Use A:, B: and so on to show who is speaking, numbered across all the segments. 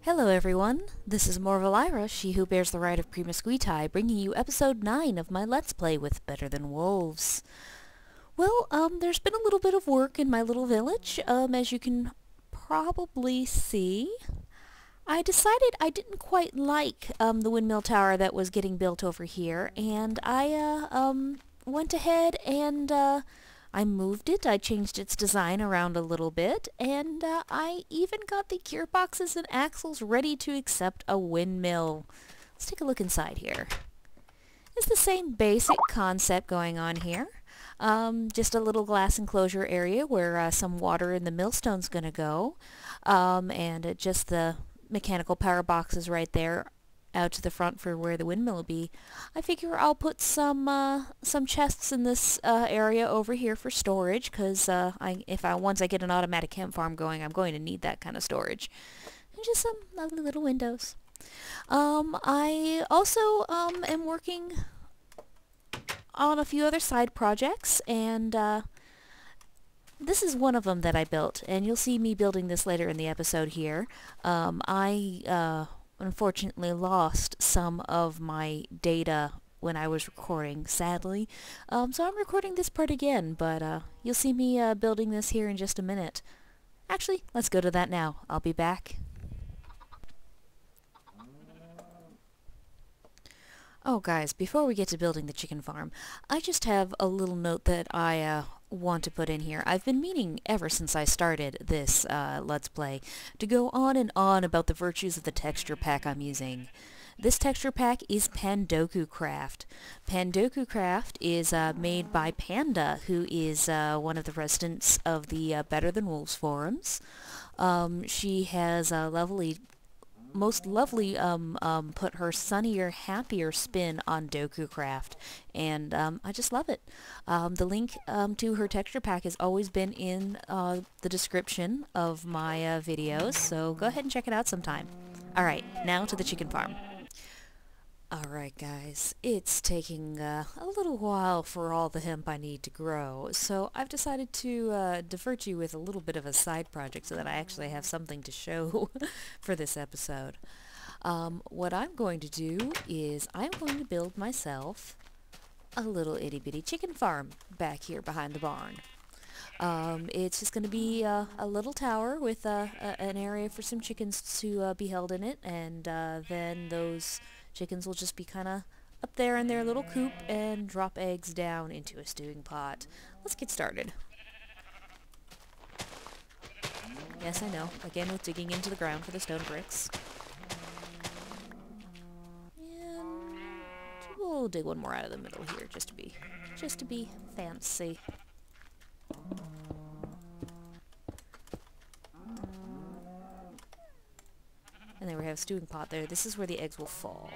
A: Hello everyone, this is Morvelaira, she who bears the right of Primasquitae, bringing you episode 9 of my Let's Play with Better Than Wolves. Well, there's been a little bit of work in my little village, as you can probably see. I decided I didn't quite like, the windmill tower that was getting built over here, and I, went ahead and, I moved it, I changed its design around a little bit, and I even got the gearboxes and axles ready to accept a windmill. Let's take a look inside here. It's the same basic concept going on here. Just a little glass enclosure area where some water in the millstone's going to go, and just the mechanical power boxes right there out to the front for where the windmill will be. I figure I'll put some chests in this area over here for storage, because once I get an automatic hemp farm going, I'm going to need that kind of storage. And just some lovely little windows. I also am working on a few other side projects, and this is one of them that I built, and you'll see me building this later in the episode here. I unfortunately lost some of my data when I was recording, sadly. So I'm recording this part again, but you'll see me building this here in just a minute. Actually, let's go to that now. I'll be back. Oh guys, before we get to building the chicken farm, I just have a little note that I want to put in here. I've been meaning ever since I started this Let's Play to go on and on about the virtues of the texture pack I'm using. This texture pack is Pandoku Craft. Pandoku Craft is made by Panda, who is one of the residents of the Better Than Wolves forums. She has most lovely put her sunnier, happier spin on Doku Craft, and I just love it. The link to her texture pack has always been in the description of my videos, so go ahead and check it out sometime. Alright, now to the chicken farm. Alright guys, it's taking a little while for all the hemp I need to grow, so I've decided to divert you with a little bit of a side project so that I actually have something to show for this episode. What I'm going to do is I'm going to build myself a little itty-bitty chicken farm back here behind the barn. It's just going to be a little tower with an area for some chickens to be held in it, and then those chickens will just be kind of up there in their little coop and drop eggs down into a stewing pot. Let's get started. Yes, I know. Again with digging into the ground for the stone bricks. And we'll dig one more out of the middle here just to be fancy. And then we have a stewing pot there. This is where the eggs will fall.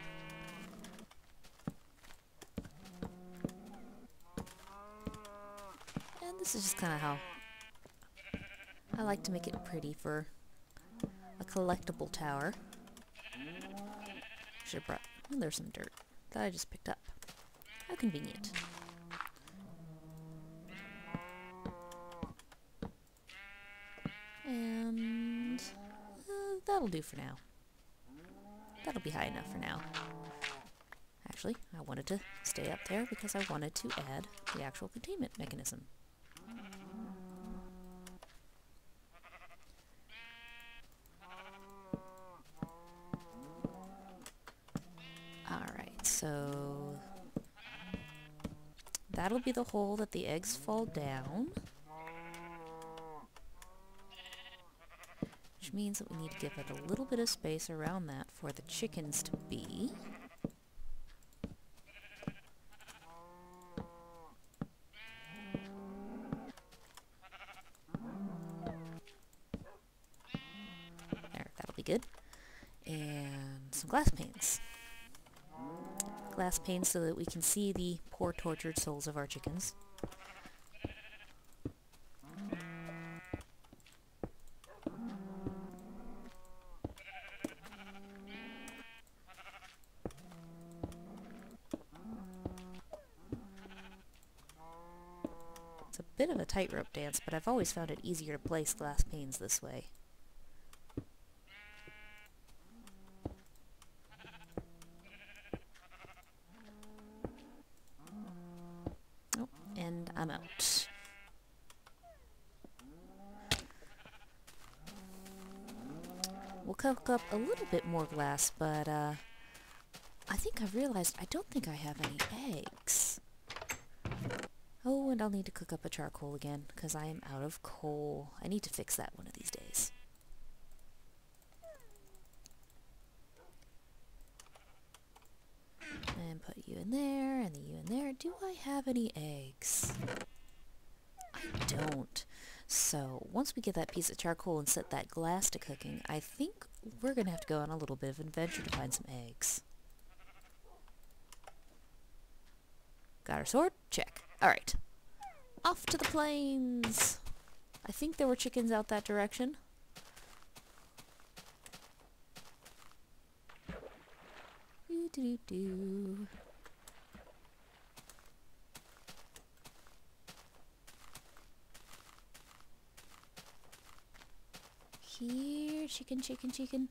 A: And this is just kind of how I like to make it pretty for a collectible tower. Should have brought... Oh, there's some dirt that I just picked up. How convenient. And that'll do for now. That'll be high enough for now. Actually, I wanted to stay up there because I wanted to add the actual containment mechanism. Alright, so that'll be the hole that the eggs fall down. Which means that we need to give it a little bit of space around that for the chickens to be. There, that'll be good. And some glass panes. Glass panes so that we can see the poor tortured souls of our chickens. It's a bit of a tightrope dance, but I've always found it easier to place glass panes this way. we'll cook up a little bit more glass, but I think I realized I don't think I have any eggs. Oh, and I'll need to cook up a charcoal again, because I am out of coal. I need to fix that one of these days. And put you in there, and you in there. Do I have any eggs? I don't. So, once we get that piece of charcoal and set that glass to cooking, I think we're going to have to go on a little bit of an adventure to find some eggs. Got our sword? Check. Alright. Off to the plains! I think there were chickens out that direction. Doo-doo-doo. Here, chicken, chicken, chicken.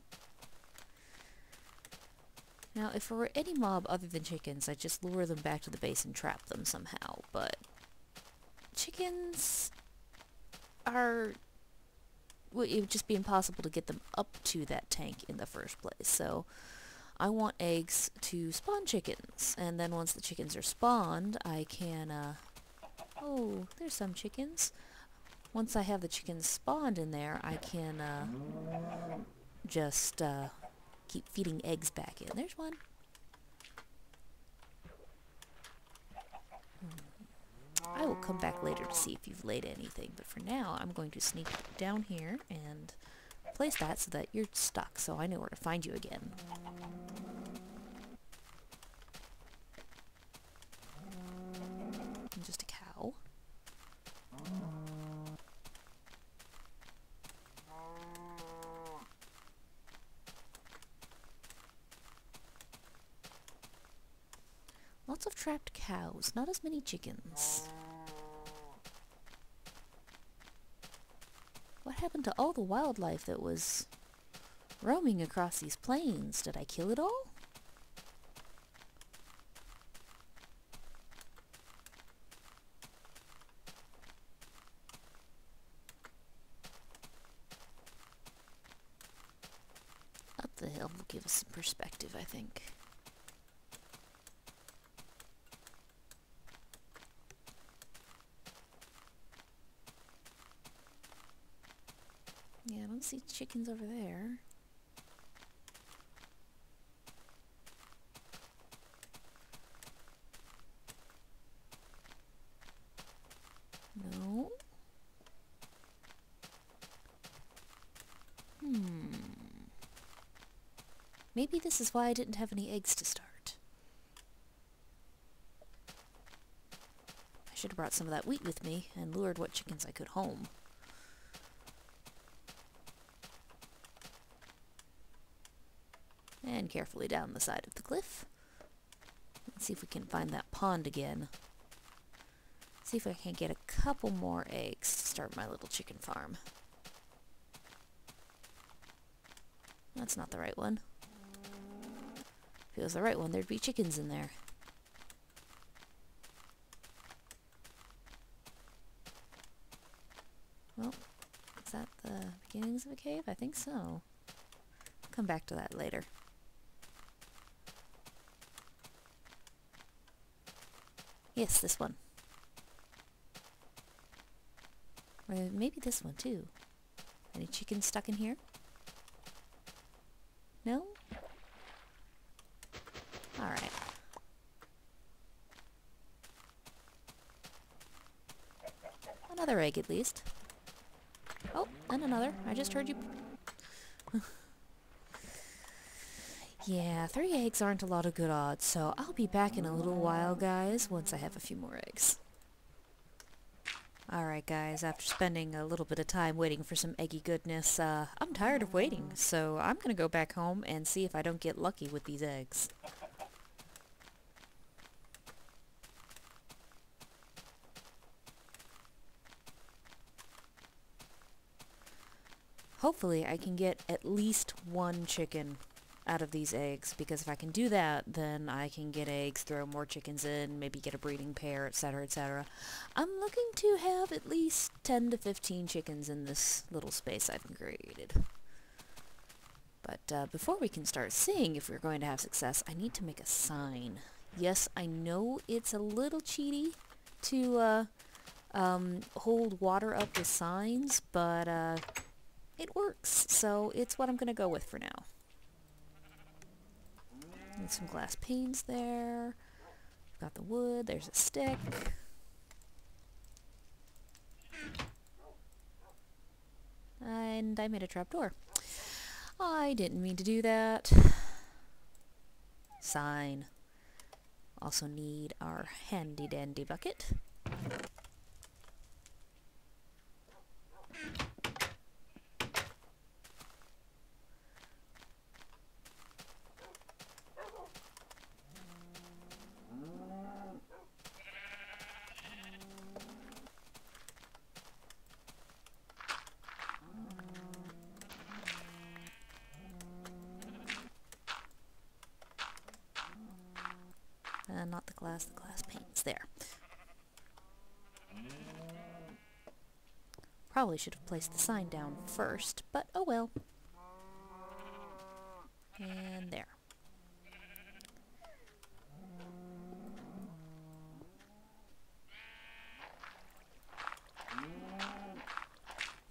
A: Now, if it were any mob other than chickens, I'd just lure them back to the base and trap them somehow, but chickens are... well, it would just be impossible to get them up to that tank in the first place, so I want eggs to spawn chickens, and then once the chickens are spawned, I can, oh, there's some chickens. Once I have the chickens spawned in there, I can, just, keep feeding eggs back in. There's one. I will come back later to see if you've laid anything, but for now I'm going to sneak down here and place that so that you're stuck, so I know where to find you again. And just a cow. Lots of trapped cows, not as many chickens. What happened to all the wildlife that was roaming across these plains? Did I kill it all? Up the hill will give us some perspective, I think. Yeah, I don't see chickens over there. No. Maybe this is why I didn't have any eggs to start. I should have brought some of that wheat with me and lured what chickens I could home. And carefully down the side of the cliff. Let's see if we can find that pond again. See if I can get a couple more eggs to start my little chicken farm. That's not the right one. If it was the right one, there'd be chickens in there. Well, is that the beginnings of a cave? I think so. Come back to that later. Yes, this one. Or maybe this one too. Any chickens stuck in here? No? Alright. Another egg at least. Oh, and another. I just heard you. Yeah, 3 eggs aren't a lot of good odds, so I'll be back in a little while, guys, once I have a few more eggs. Alright, guys, after spending a little bit of time waiting for some eggy goodness, I'm tired of waiting, so I'm gonna go back home and see if I don't get lucky with these eggs. Hopefully I can get at least 1 chicken out of these eggs, because if I can do that, then I can get eggs, throw more chickens in, maybe get a breeding pair, etc., etc. I'm looking to have at least 10 to 15 chickens in this little space I've created. before we can start seeing if we're going to have success, I need to make a sign. Yes, I know it's a little cheaty to hold water up with signs, but it works, so it's what I'm going to go with for now. Need some glass panes there. Got the wood, there's a stick. And I made a trapdoor. I didn't mean to do that. Sign. Also need our handy dandy bucket. Not the glass panes. There. Probably should have placed the sign down first, but oh well. And there.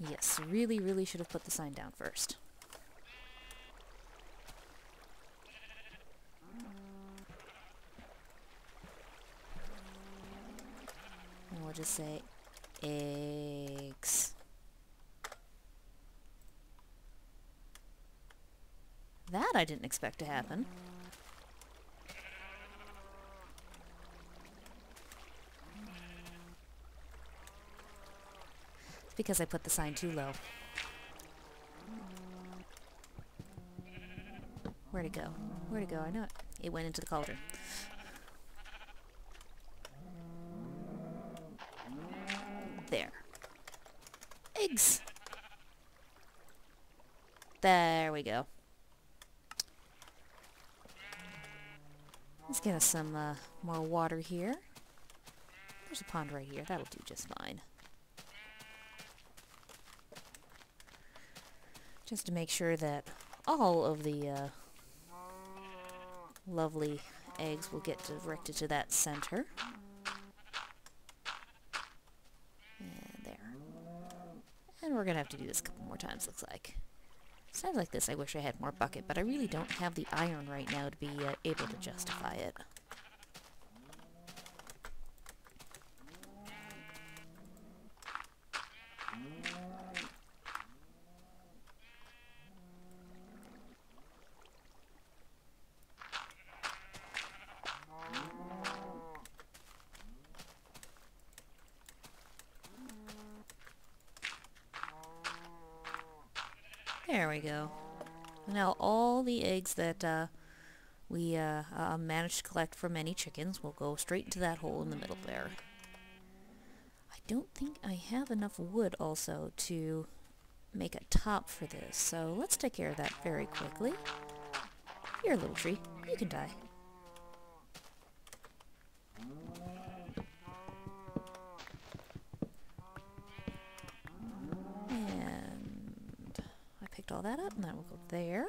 A: Yes, really should have put the sign down first. And we'll just say eggs. That I didn't expect to happen. It's because I put the sign too low. Where'd it go? Where'd it go? I know it. It went into the cauldron. There. Eggs! There we go. Let's get us some more water here. There's a pond right here. That'll do just fine. Just to make sure that all of the lovely eggs will get directed to that center. And there. And we're going to have to do this a couple more times, looks like. Times like this, I wish I had more bucket, but I really don't have the iron right now to be able to justify it. There we go. Now all the eggs that we managed to collect from any chickens will go straight into that hole in the middle there. I don't think I have enough wood also to make a top for this, so let's take care of that very quickly. Here, little tree, you can die. All that up, and that will go there.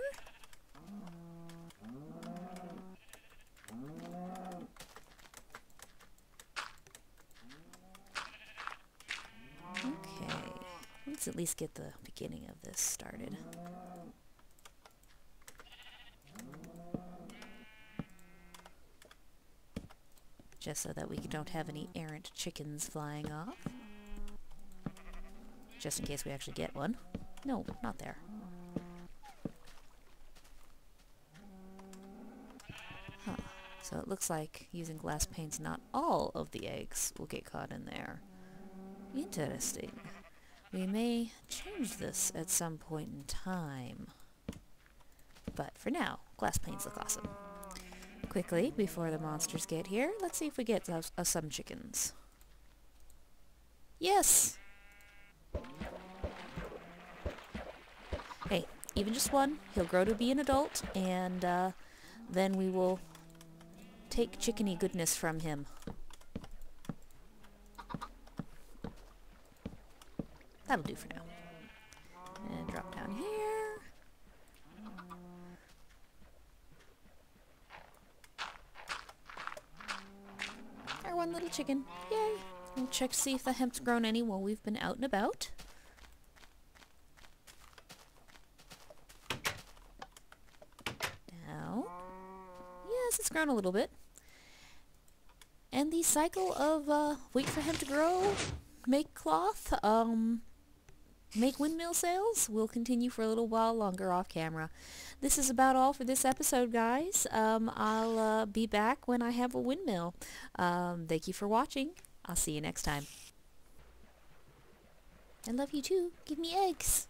A: Okay, let's at least get the beginning of this started. Just so that we don't have any errant chickens flying off. Just in case we actually get one. No, not there. Huh. So it looks like using glass panes, not all of the eggs will get caught in there. Interesting. We may change this at some point in time. But for now, glass panes look awesome. Quickly, before the monsters get here, let's see if we get some chickens. Yes! Hey, even just one, he'll grow to be an adult, and then we will take chickeny goodness from him. That'll do for now. And drop down here. one little chicken. Yay! We'll check to see if the hemp's grown any while we've been out and about. Now, yes, it's grown a little bit. And the cycle of wait for hemp to grow, make cloth, make windmill sails will continue for a little while longer off camera. This is about all for this episode, guys. I'll be back when I have a windmill. Thank you for watching. I'll see you next time. I love you too. Give me eggs.